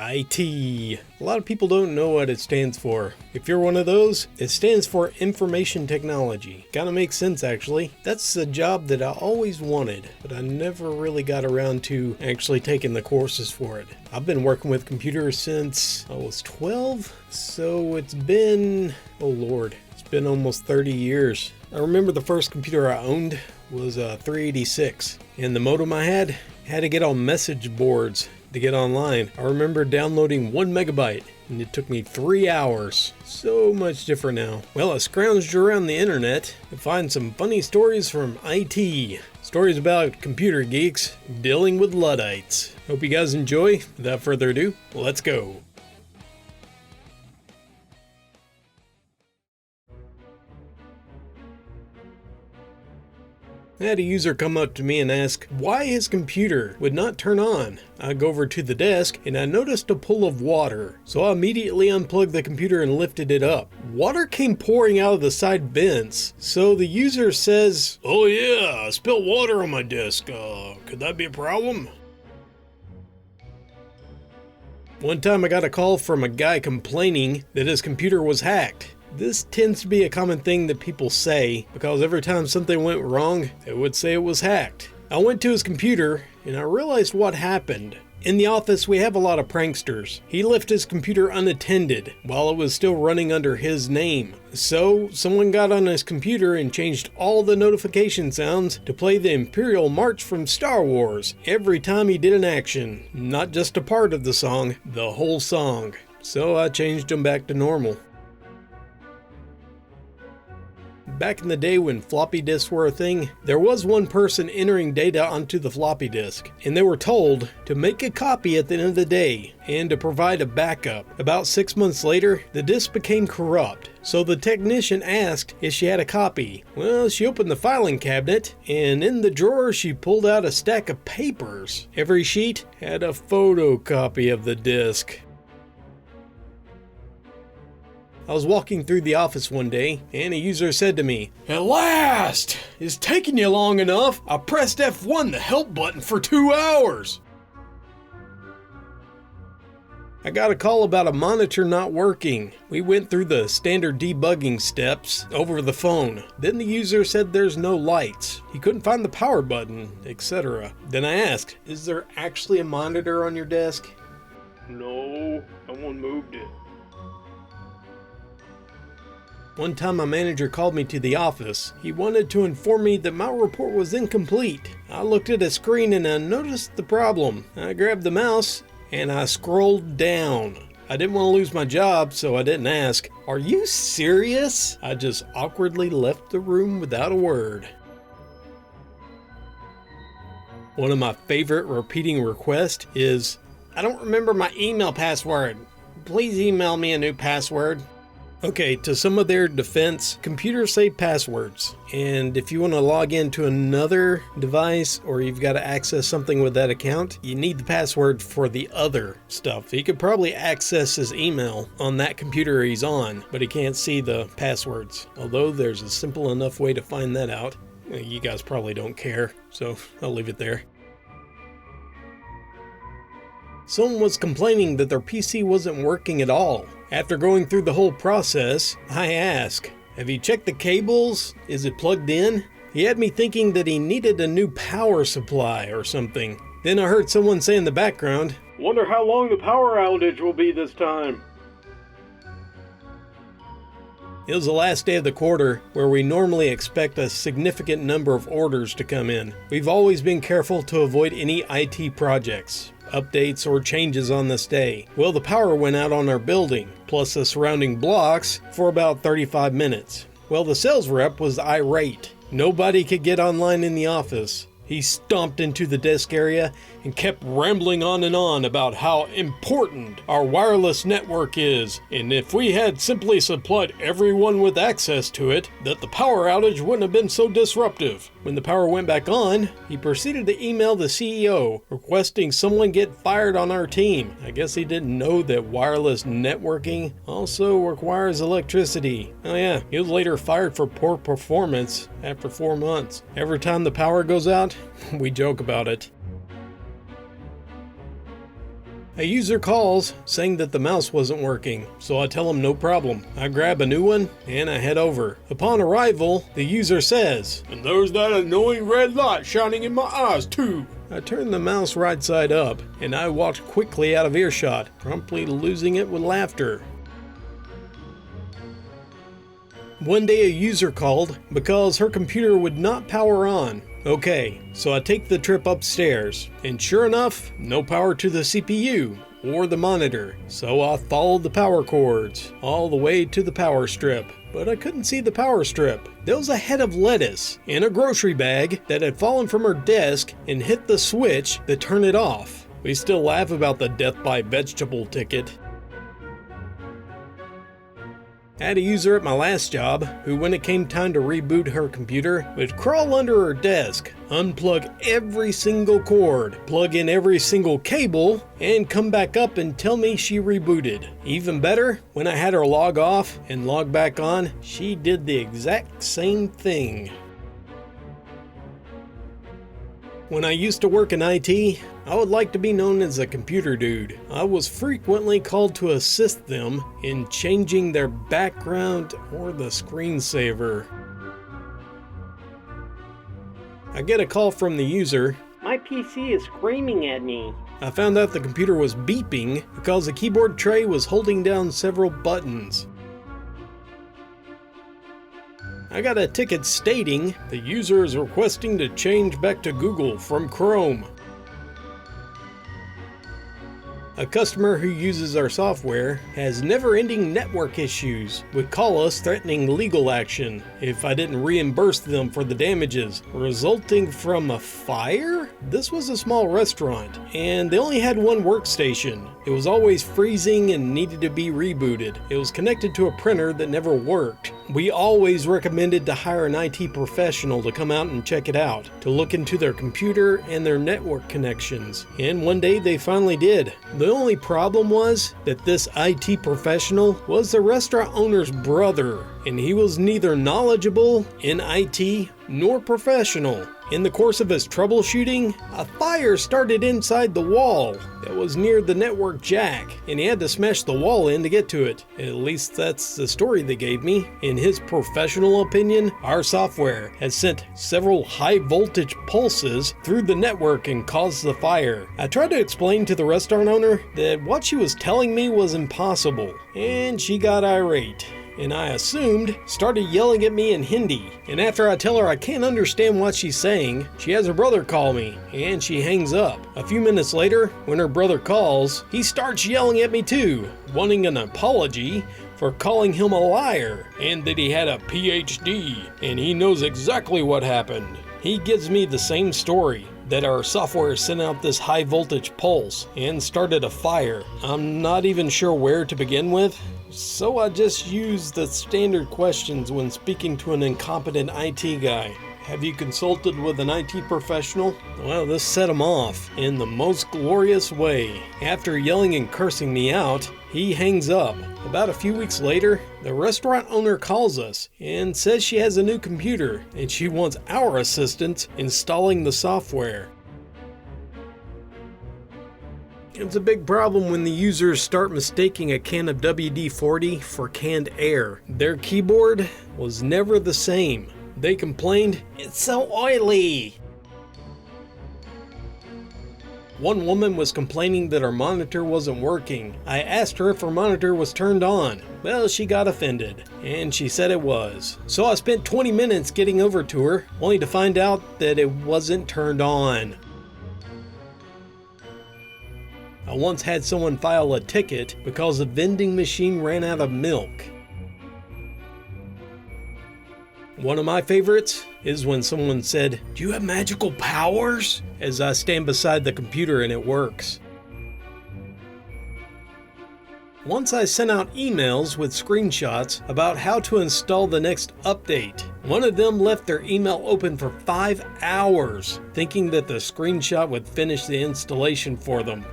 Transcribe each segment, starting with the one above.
IT. A lot of people don't know what it stands for. If you're one of those, it stands for Information Technology. Kinda makes sense actually. That's a job that I always wanted, but I never really got around to actually taking the courses for it. I've been working with computers since I was 12, so it's been, oh Lord, it's been almost 30 years. I remember the first computer I owned was a 386, and the modem I had to get on message boards to get online. I remember downloading 1 megabyte and it took me 3 hours. So much different now. Well, I scrounged around the internet to find some funny stories from IT. Stories about computer geeks dealing with Luddites. Hope you guys enjoy. Without further ado, let's go. I had a user come up to me and ask why his computer would not turn on. I go over to the desk and I noticed a pool of water. So I immediately unplugged the computer and lifted it up. Water came pouring out of the side vents. So the user says, "Oh yeah, I spilled water on my desk. Could that be a problem?" One time I got a call from a guy complaining that his computer was hacked. This tends to be a common thing that people say because every time something went wrong, they would say it was hacked. I went to his computer and I realized what happened. In the office, we have a lot of pranksters. He left his computer unattended while it was still running under his name. So someone got on his computer and changed all the notification sounds to play the Imperial March from Star Wars every time he did an action. Not just a part of the song, the whole song. So I changed him back to normal. Back in the day when floppy disks were a thing, there was one person entering data onto the floppy disk, and they were told to make a copy at the end of the day and to provide a backup. About 6 months later, the disk became corrupt, so the technician asked if she had a copy. Well, she opened the filing cabinet, and in the drawer she pulled out a stack of papers. Every sheet had a photocopy of the disk. I was walking through the office one day, and a user said to me, "At last! It's taking you long enough. I pressed F1, the help button, for 2 hours. I got a call about a monitor not working. We went through the standard debugging steps over the phone. Then the user said there's no lights. He couldn't find the power button, etc. Then I asked, "Is there actually a monitor on your desk?" "No, someone moved it." One time my manager called me to the office. He wanted to inform me that my report was incomplete. I looked at a screen and I noticed the problem. I grabbed the mouse and I scrolled down. I didn't want to lose my job, so I didn't ask, "Are you serious?" I just awkwardly left the room without a word. One of my favorite repeating requests is, "I don't remember my email password. Please email me a new password." Okay, to some of their defense, computers save passwords, and if you want to log into another device or you've got to access something with that account, you need the password for the other stuff. He could probably access his email on that computer he's on, but he can't see the passwords. Although there's a simple enough way to find that out. You guys probably don't care, so I'll leave it there. Someone was complaining that their PC wasn't working at all. After going through the whole process, I asked, "Have you checked the cables? Is it plugged in?" He had me thinking that he needed a new power supply or something. Then I heard someone say in the background, "Wonder how long the power outage will be this time." It was the last day of the quarter where we normally expect a significant number of orders to come in. We've always been careful to avoid any IT projects, updates, or changes on this day. Well, the power went out on our building, plus the surrounding blocks, for about 35 minutes. Well, the sales rep was irate. Nobody could get online in the office. He stomped into the desk area and kept rambling on and on about how important our wireless network is, and if we had simply supplied everyone with access to it, that the power outage wouldn't have been so disruptive. When the power went back on, he proceeded to email the CEO requesting someone get fired on our team. I guess he didn't know that wireless networking also requires electricity. Oh yeah, he was later fired for poor performance after 4 months. Every time the power goes out, we joke about it. A user calls saying that the mouse wasn't working, so I tell him no problem. I grab a new one and I head over. Upon arrival, the user says, "And there's that annoying red light shining in my eyes too." I turn the mouse right side up and I walked quickly out of earshot, promptly losing it with laughter. One day a user called because her computer would not power on. Okay, so I take the trip upstairs, and sure enough, no power to the CPU or the monitor. So I followed the power cords all the way to the power strip, but I couldn't see the power strip. There was a head of lettuce in a grocery bag that had fallen from her desk and hit the switch that turned it off. We still laugh about the death by vegetable ticket. I had a user at my last job who, when it came time to reboot her computer, would crawl under her desk, unplug every single cord, plug in every single cable, and come back up and tell me she rebooted. Even better, when I had her log off and log back on, she did the exact same thing. When I used to work in IT, I would like to be known as a computer dude. I was frequently called to assist them in changing their background or the screensaver. I get a call from the user. "My PC is screaming at me." I found out the computer was beeping because the keyboard tray was holding down several buttons. I got a ticket stating the user is requesting to change back to Google from Chrome. A customer who uses our software has never-ending network issues, would call us threatening legal action if I didn't reimburse them for the damages resulting from a fire? This was a small restaurant, and they only had one workstation. It was always freezing and needed to be rebooted. It was connected to a printer that never worked. We always recommended to hire an IT professional to come out and check it out, to look into their computer and their network connections. And one day they finally did. The only problem was that this IT professional was the restaurant owner's brother, and he was neither knowledgeable in IT nor professional. In the course of his troubleshooting, a fire started inside the wall that was near the network jack, and he had to smash the wall in to get to it. At least that's the story they gave me. In his professional opinion, our software has sent several high voltage pulses through the network and caused the fire. I tried to explain to the restaurant owner that what she was telling me was impossible, and she got irate. And I assumed started yelling at me in Hindi. And after I tell her I can't understand what she's saying, she has her brother call me, and she hangs up. A few minutes later, when her brother calls, he starts yelling at me too, wanting an apology for calling him a liar, and that he had a PhD, and he knows exactly what happened. He gives me the same story, that our software sent out this high voltage pulse and started a fire. I'm not even sure where to begin with. So I just use the standard questions when speaking to an incompetent IT guy. Have you consulted with an IT professional? Well, this set him off in the most glorious way. After yelling and cursing me out, he hangs up. About a few weeks later, the restaurant owner calls us and says she has a new computer and she wants our assistance installing the software. It's a big problem when the users start mistaking a can of WD-40 for canned air. Their keyboard was never the same. They complained, "It's so oily." One woman was complaining that her monitor wasn't working. I asked her if her monitor was turned on. Well, she got offended, and she said it was. So I spent 20 minutes getting over to her, only to find out that it wasn't turned on. I once had someone file a ticket because the vending machine ran out of milk. One of my favorites is when someone said, "Do you have magical powers?" as I stand beside the computer and it works. Once I sent out emails with screenshots about how to install the next update. One of them left their email open for 5 hours, thinking that the screenshot would finish the installation for them.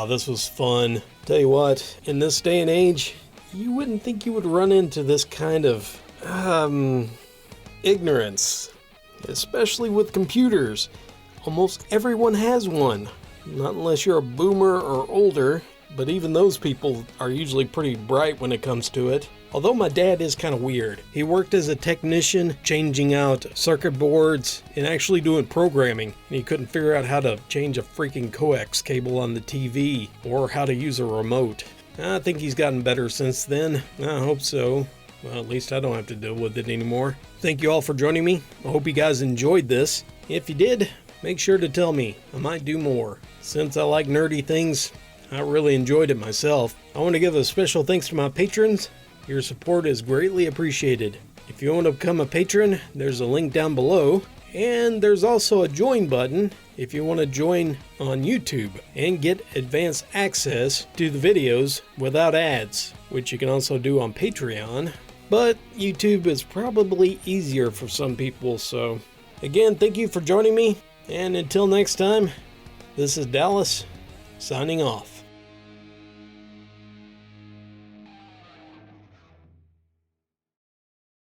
This was fun. Tell you what, in this day and age, you wouldn't think you would run into this kind of ignorance. especially with computers. Almost everyone has one, not unless you're a boomer or older, but even those people are usually pretty bright when it comes to it. Although my dad is kind of weird. He worked as a technician, changing out circuit boards and actually doing programming. And he couldn't figure out how to change a freaking coax cable on the TV or how to use a remote. I think he's gotten better since then. I hope so. Well, at least I don't have to deal with it anymore. Thank you all for joining me. I hope you guys enjoyed this. If you did, make sure to tell me. I might do more. Since I like nerdy things, I really enjoyed it myself. I want to give a special thanks to my patrons. Your support is greatly appreciated. If you want to become a patron, there's a link down below. And there's also a join button if you want to join on YouTube and get advanced access to the videos without ads, which you can also do on Patreon. But YouTube is probably easier for some people, so again, thank you for joining me. And until next time, this is Dallas, signing off.